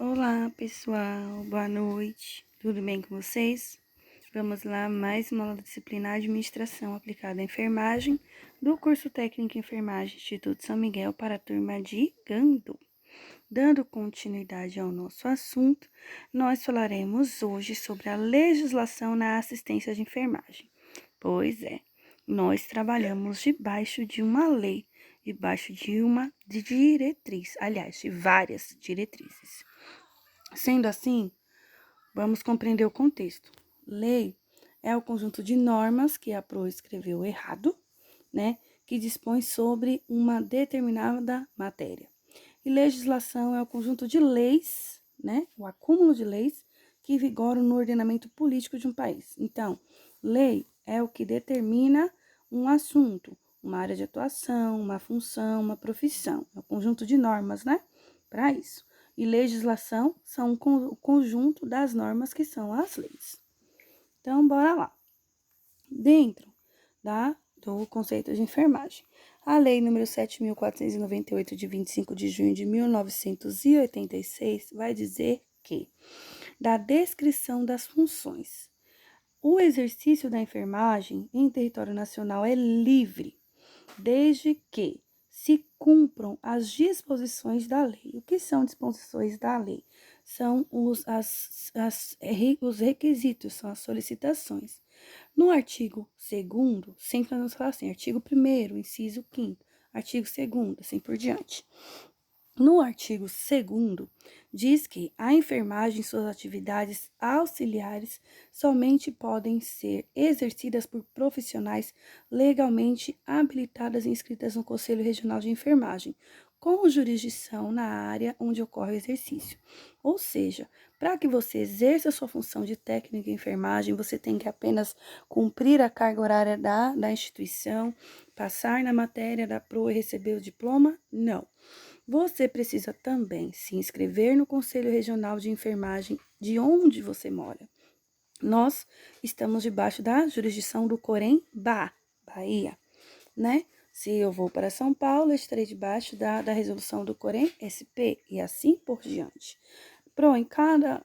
Olá, pessoal. Boa noite. Tudo bem com vocês? Vamos lá, mais uma aula da disciplina Administração aplicada à Enfermagem do curso técnico em Enfermagem Instituto São Miguel para a turma de Gandu. Dando continuidade ao nosso assunto, nós falaremos hoje sobre a legislação na assistência de enfermagem. Pois é, nós trabalhamos debaixo de uma lei, debaixo de uma diretriz, aliás, de várias diretrizes. Sendo assim, vamos compreender o contexto. Lei é o conjunto de normas que a PRO escreveu errado, né? Que dispõe sobre uma determinada matéria. E legislação é o conjunto de leis, né? O acúmulo de leis que vigoram no ordenamento político de um país. Então, lei é o que determina um assunto, uma área de atuação, uma função, uma profissão. É o conjunto de normas, né? Para isso. E legislação são o conjunto das normas que são as leis. Então, bora lá. Dentro do conceito de enfermagem, a Lei nº 7.498, de 25 de junho de 1986, vai dizer que, da descrição das funções, o exercício da enfermagem em território nacional é livre, desde que se cumpram as disposições da lei. O que são disposições da lei? São os requisitos, são as solicitações. No artigo 2º, sempre nós falamos assim, artigo 1º, inciso 5º, artigo 2º, assim por diante. No artigo 2º, diz que a enfermagem e suas atividades auxiliares somente podem ser exercidas por profissionais legalmente habilitadas e inscritas no Conselho Regional de Enfermagem, com jurisdição na área onde ocorre o exercício. Ou seja, para que você exerça a sua função de técnico em enfermagem, você tem que apenas cumprir a carga horária da instituição, passar na matéria da PRO e receber o diploma? Não. Você precisa também se inscrever no Conselho Regional de Enfermagem de onde você mora. Nós estamos debaixo da jurisdição do Corém-Bah, Bahia, né? Se eu vou para São Paulo, eu estarei debaixo da resolução do Corém-SP e assim por diante. Pronto, em cada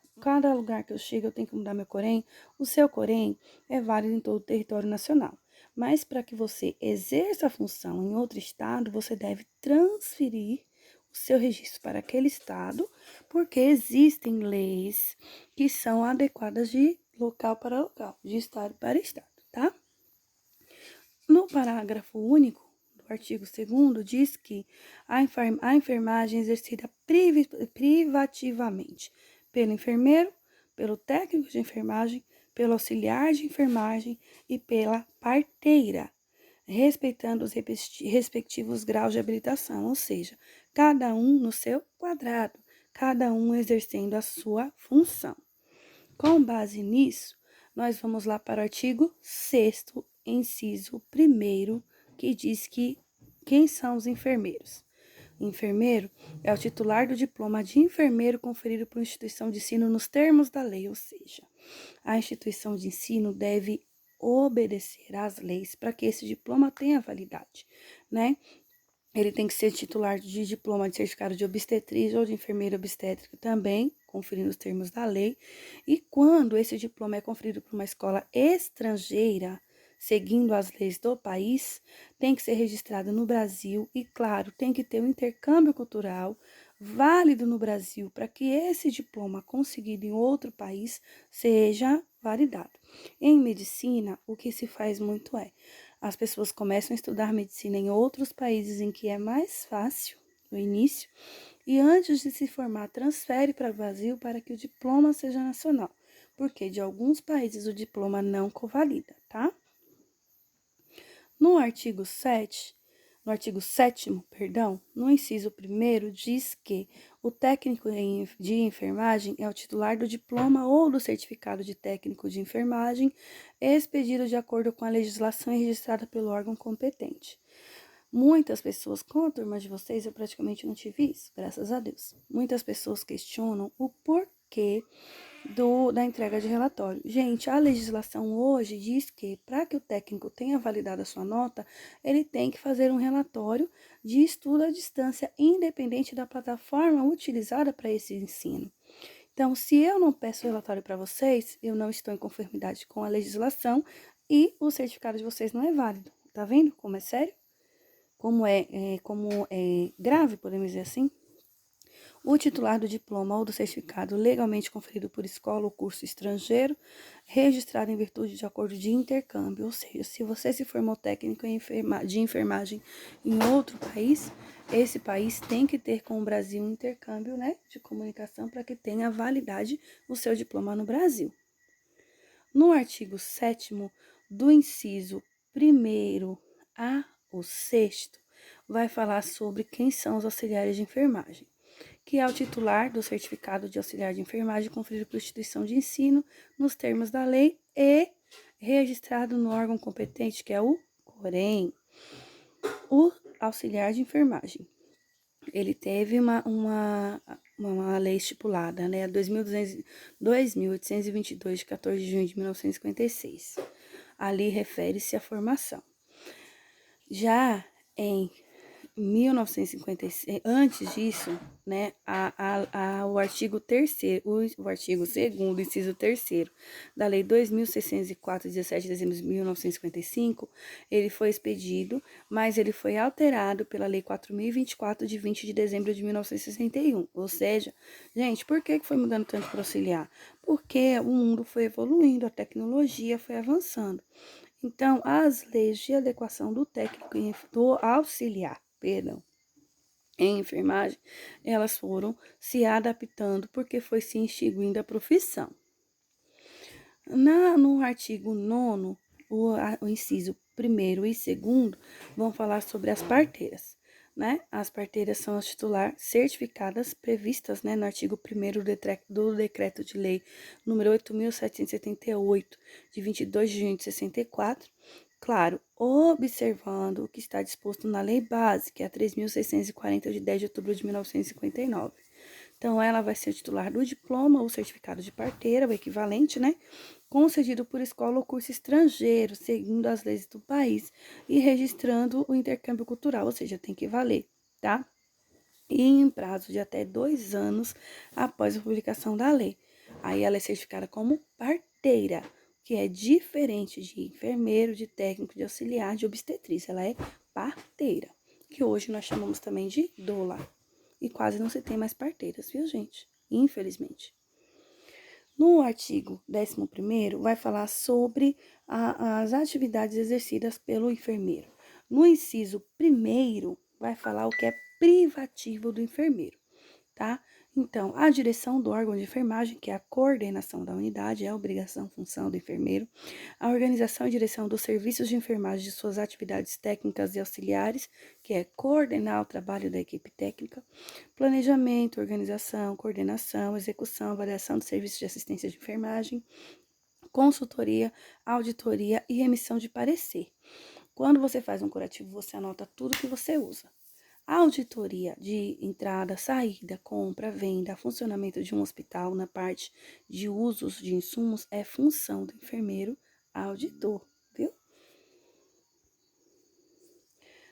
lugar que eu chego, eu tenho que mudar meu Corém. O seu Corém é válido em todo o território nacional. Mas para que você exerça a função em outro estado, você deve transferir o seu registro para aquele estado, porque existem leis que são adequadas de local para local, de estado para estado, tá? No parágrafo único do artigo 2º, diz que a enfermagem é exercida privativamente pelo enfermeiro, pelo técnico de enfermagem, pelo auxiliar de enfermagem e pela parteira, respeitando os respectivos graus de habilitação, ou seja, cada um no seu quadrado, cada um exercendo a sua função. Com base nisso, nós vamos lá para o artigo 6º, inciso 1º, que diz que quem são os enfermeiros? O enfermeiro é o titular do diploma de enfermeiro conferido por instituição de ensino nos termos da lei, ou seja, a instituição de ensino deve obedecer às leis para que esse diploma tenha validade, né? Ele tem que ser titular de diploma de certificado de obstetriz ou de enfermeira obstétrica também, conferindo os termos da lei. E quando esse diploma é conferido por uma escola estrangeira, seguindo as leis do país, tem que ser registrado no Brasil e, claro, tem que ter um intercâmbio cultural válido no Brasil para que esse diploma conseguido em outro país seja validado. Em medicina, o que se faz muito é as pessoas começam a estudar medicina em outros países em que é mais fácil no início e antes de se formar transfere para o Brasil para que o diploma seja nacional, porque de alguns países o diploma não convalida, tá? No artigo 7º, no inciso 1º, diz que o técnico de enfermagem é o titular do diploma ou do certificado de técnico de enfermagem, expedido de acordo com a legislação e registrada pelo órgão competente. Muitas pessoas, com a turma de vocês, eu praticamente não tive isso, graças a Deus. Muitas pessoas questionam o porquê da entrega de relatório. Gente, a legislação hoje diz que para que o técnico tenha validado a sua nota, ele tem que fazer um relatório de estudo à distância, independente da plataforma utilizada para esse ensino. Então, se eu não peço relatório para vocês, eu não estou em conformidade com a legislação e o certificado de vocês não é válido. Tá vendo como é sério? Como é grave, podemos dizer assim? O titular do diploma ou do certificado legalmente conferido por escola ou curso estrangeiro, registrado em virtude de acordo de intercâmbio, ou seja, se você se formou técnico de enfermagem em outro país, esse país tem que ter com o Brasil um intercâmbio, né, de comunicação para que tenha validade o seu diploma no Brasil. No artigo 7º do inciso 1º ao 6º, vai falar sobre quem são os auxiliares de enfermagem, que é o titular do certificado de auxiliar de enfermagem conferido pela instituição de ensino nos termos da lei e registrado no órgão competente, que é o COREM. O auxiliar de enfermagem, ele teve uma lei estipulada, né, 2.822, de 14 de junho de 1956. Ali refere-se à formação. Já em 1956, antes disso, né, o artigo 3º, o artigo 2º, inciso 3º da Lei 2.604, 17 de dezembro de 1955, ele foi expedido, mas ele foi alterado pela Lei 4.024, de 20 de dezembro de 1961. Ou seja, gente, por que foi mudando tanto para auxiliar? Porque o mundo foi evoluindo, a tecnologia foi avançando. Então, as leis de adequação do técnico e do auxiliar, em enfermagem, elas foram se adaptando porque foi se extinguindo a profissão. No artigo 9º, o inciso 1º e 2º vão falar sobre as parteiras, né? As parteiras são as titular certificadas previstas, né, no artigo 1º do Decreto de Lei número 8.778, de 22 de junho de 64, claro, observando o que está disposto na Lei Base, que é a 3.640, de 10 de outubro de 1959. Então, ela vai ser titular do diploma ou certificado de parteira, o equivalente, né? Concedido por escola ou curso estrangeiro, segundo as leis do país, e registrando o intercâmbio cultural, ou seja, tem que valer, tá? E em prazo de até 2 anos após a publicação da lei. Aí ela é certificada como parteira, que é diferente de enfermeiro, de técnico, de auxiliar, de obstetrícia. Ela é parteira, que hoje nós chamamos também de doula. E quase não se tem mais parteiras, viu, gente? Infelizmente. No artigo 11º, vai falar sobre as atividades exercidas pelo enfermeiro. No inciso 1º, vai falar o que é privativo do enfermeiro, tá? Então, a direção do órgão de enfermagem, que é a coordenação da unidade, é a obrigação, função do enfermeiro, a organização e direção dos serviços de enfermagem de suas atividades técnicas e auxiliares, que é coordenar o trabalho da equipe técnica, planejamento, organização, coordenação, execução, avaliação dos serviços de assistência de enfermagem, consultoria, auditoria e emissão de parecer. Quando você faz um curativo, você anota tudo que você usa. A auditoria de entrada, saída, compra, venda, funcionamento de um hospital na parte de usos de insumos é função do enfermeiro auditor, viu?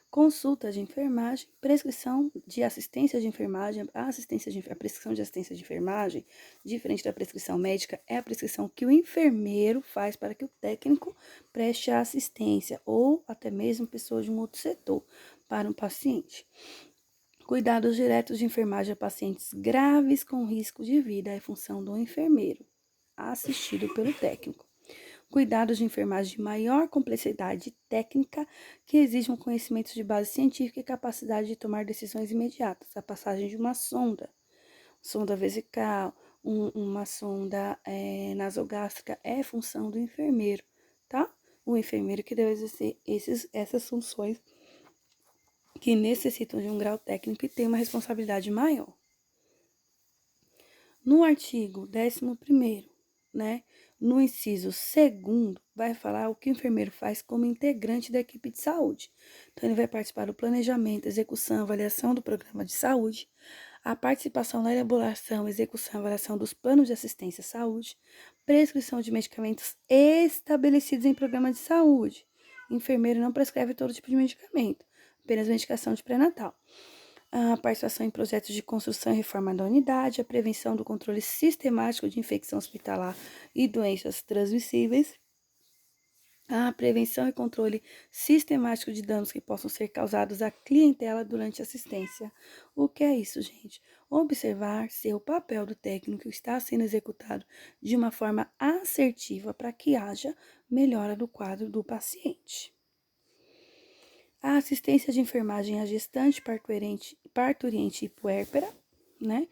Consulta de enfermagem, prescrição de assistência de enfermagem, a prescrição de assistência de enfermagem, diferente da prescrição médica, é a prescrição que o enfermeiro faz para que o técnico preste a assistência ou até mesmo pessoa de um outro setor para um paciente. Cuidados diretos de enfermagem a pacientes graves com risco de vida é função do enfermeiro, assistido pelo técnico. Cuidados de enfermagem de maior complexidade técnica que exigem conhecimentos de base científica e capacidade de tomar decisões imediatas. A passagem de uma sonda vesical, uma sonda nasogástrica é função do enfermeiro, tá? O enfermeiro que deve exercer essas funções que necessitam de um grau técnico e tem uma responsabilidade maior. No artigo 11º, né, no inciso 2º, vai falar o que o enfermeiro faz como integrante da equipe de saúde. Então, ele vai participar do planejamento, execução, avaliação do programa de saúde, a participação na elaboração, execução e avaliação dos planos de assistência à saúde, prescrição de medicamentos estabelecidos em programa de saúde. O enfermeiro não prescreve todo tipo de medicamento, apenas medicação de pré-natal. a participação em projetos de construção e reforma da unidade, a prevenção do controle sistemático de infecção hospitalar e doenças transmissíveis, a prevenção e controle sistemático de danos que possam ser causados à clientela durante a assistência. O que é isso, gente? Observar se o papel do técnico está sendo executado de uma forma assertiva para que haja melhora do quadro do paciente. A assistência de enfermagem à gestante, parturiente e puérpera, né?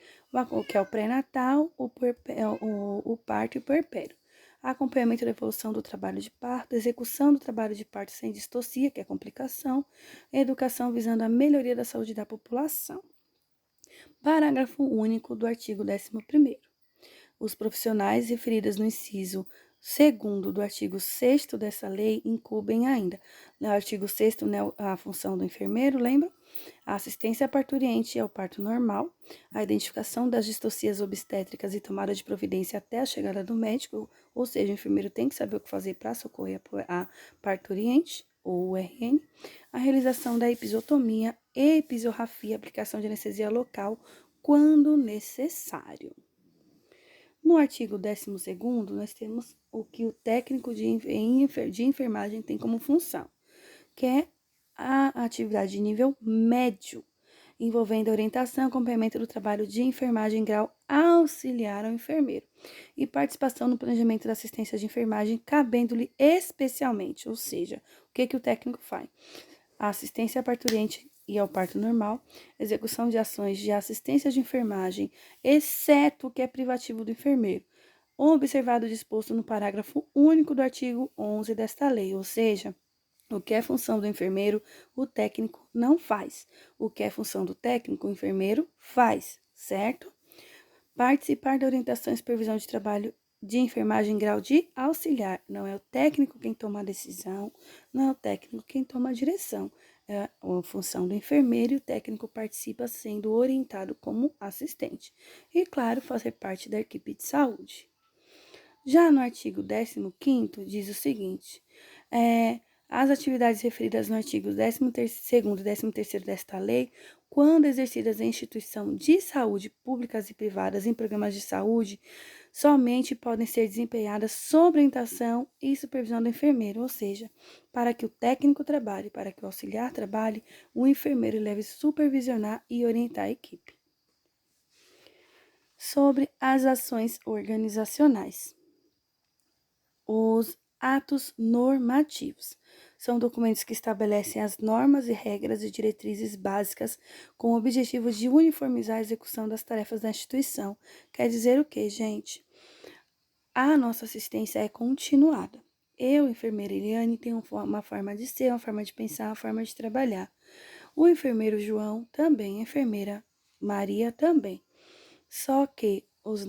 O que é o pré-natal, o parto e o puerpério. Acompanhamento da evolução do trabalho de parto, execução do trabalho de parto sem distocia, que é complicação, educação visando a melhoria da saúde da população. Parágrafo único do artigo 11º. Os profissionais referidos no inciso 2º do artigo 6º dessa lei incumbem ainda. No artigo 6º, né, a função do enfermeiro, lembra? A assistência parturiente ao parto normal, a identificação das distocias obstétricas e tomada de providência até a chegada do médico, ou seja, o enfermeiro tem que saber o que fazer para socorrer a parturiente, ou RN, a realização da episiotomia, episorrafia, aplicação de anestesia local, quando necessário. No artigo 12º, nós temos o que o técnico de enfermagem tem como função, que é a atividade de nível médio, envolvendo a orientação e acompanhamento do trabalho de enfermagem em grau auxiliar ao enfermeiro e participação no planejamento da assistência de enfermagem, cabendo-lhe especialmente, ou seja, o que o técnico faz? A assistência parturiente e ao parto normal, execução de ações de assistência de enfermagem, exceto o que é privativo do enfermeiro, observado o disposto no parágrafo único do artigo 11 desta lei, ou seja, o que é função do enfermeiro, o técnico não faz. O que é função do técnico, o enfermeiro faz, certo? Participar da orientação e supervisão de trabalho de enfermagem em grau de auxiliar. Não é o técnico quem toma a decisão, não é o técnico quem toma a direção. É a função do enfermeiro e o técnico participa sendo orientado como assistente. E, claro, fazer parte da equipe de saúde. Já no artigo 15º, diz o seguinte, as atividades referidas no artigo 12º e 13º desta lei, quando exercidas em instituição de saúde públicas e privadas em programas de saúde, somente podem ser desempenhadas sob orientação e supervisão do enfermeiro, ou seja, para que o técnico trabalhe, para que o auxiliar trabalhe, o enfermeiro deve supervisionar e orientar a equipe. Sobre as ações organizacionais. Os atos normativos são documentos que estabelecem as normas e regras e diretrizes básicas com o objetivo de uniformizar a execução das tarefas da instituição. Quer dizer o quê, gente? A nossa assistência é continuada. Eu, enfermeira Eliane, tenho uma forma de ser, uma forma de pensar, uma forma de trabalhar. O enfermeiro João também, a enfermeira Maria também. Só que as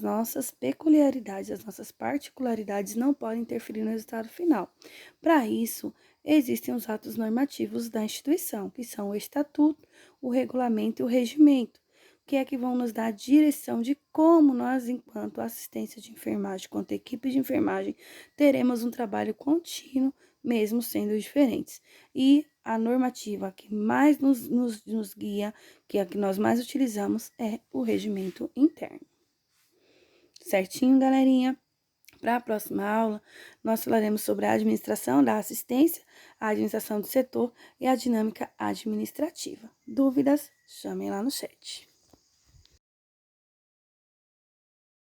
nossas peculiaridades, as nossas particularidades não podem interferir no resultado final. Para isso, existem os atos normativos da instituição, que são o estatuto, o regulamento e o regimento, que é que vão nos dar a direção de como nós, enquanto assistência de enfermagem, quanto equipe de enfermagem, teremos um trabalho contínuo, mesmo sendo diferentes. E a normativa que mais nos guia, que é a que nós mais utilizamos, é o regimento interno. Certinho, galerinha? Para a próxima aula, nós falaremos sobre a administração da assistência, a administração do setor e a dinâmica administrativa. Dúvidas? Chamem lá no chat.